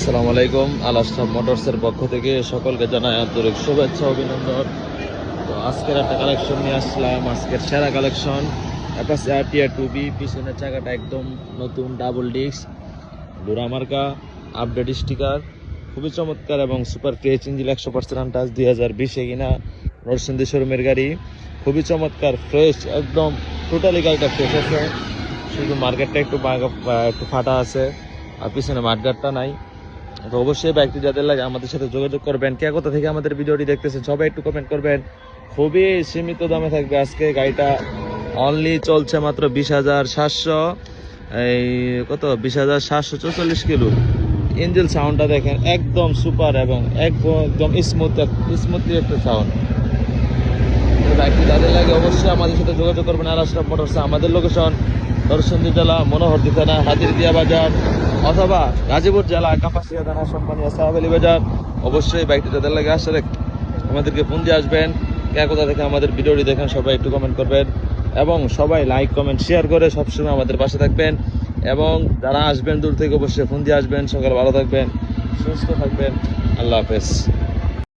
আসসালামু আলাইকুম। আলাস্টার মোটরসের পক্ষ থেকে সকলকে জানাই আন্তরিক শুভেচ্ছা অভিনন্দন। তো আজকের একটা কালেকশন নিয়ে আসলাম, আজকের সেরা কালেকশন অ্যাপাচি আরটিআর 2B। পিছনের চাকাটা একদম নতুন, ডাবল ডিস্ক, ডোরা মার্কা, আপডেট স্টিকার, খুবই চমৎকার এবং সুপার ফ্রেশ ইঞ্জিন, 100% আনটাচ, 2020-এ কিনা নরসিংদী শোরুমের গাড়ি। খুবই চমৎকার, ফ্রেশ, একদম টোটালি গাড়িটা ফ্রেশ আছে, শুধু মার্কেটটা একটু ফাটা আছে আর পিছনে মাঠগাটটা নাই। তো অবশ্যই বাইকটি যাদের লাগে আমাদের সাথে যোগাযোগ করবেন। কে কোথা থেকে আমাদের ভিডিওটি দেখতেছেন সবাই একটু কমেন্ট করবেন। খুবই সীমিত দামে থাকবে আজকে গাড়িটা। অনলি চলছে মাত্র 20,700, এই কত 20,744 কিলো। ইঞ্জিন সাউন্ডটা দেখেন, একদম সুপার এবং একদম স্মুথলি একটা সাউন্ড। বাইকটি যাদের লাগে অবশ্যই আমাদের সাথে যোগাযোগ করবেন। আলাস্টার মোটরস, আমাদের লোকেশন নরসিংদী জেলা মনোহরদী থানা হাজিরদিয়া বাজার, অথবা গাজীপুর জেলা কাপাসিয়া থানা সম্মানীয় সাহাব আলী বাজার। অবশ্যই বাইকটি যাদের লাগে আসলে আমাদেরকে ফোন দিয়ে আসবেন। কে কোথা থেকে আমাদের ভিডিওটি দেখেন সবাই একটু কমেন্ট করবেন এবং সবাই লাইক কমেন্ট শেয়ার করে সবসময় আমাদের পাশে থাকবেন। এবং যারা আসবেন দূর থেকে অবশ্যই ফোন দিয়ে আসবেন। সকাল ভালো থাকবেন, সুস্থ থাকবেন। আল্লাহ হাফেজ।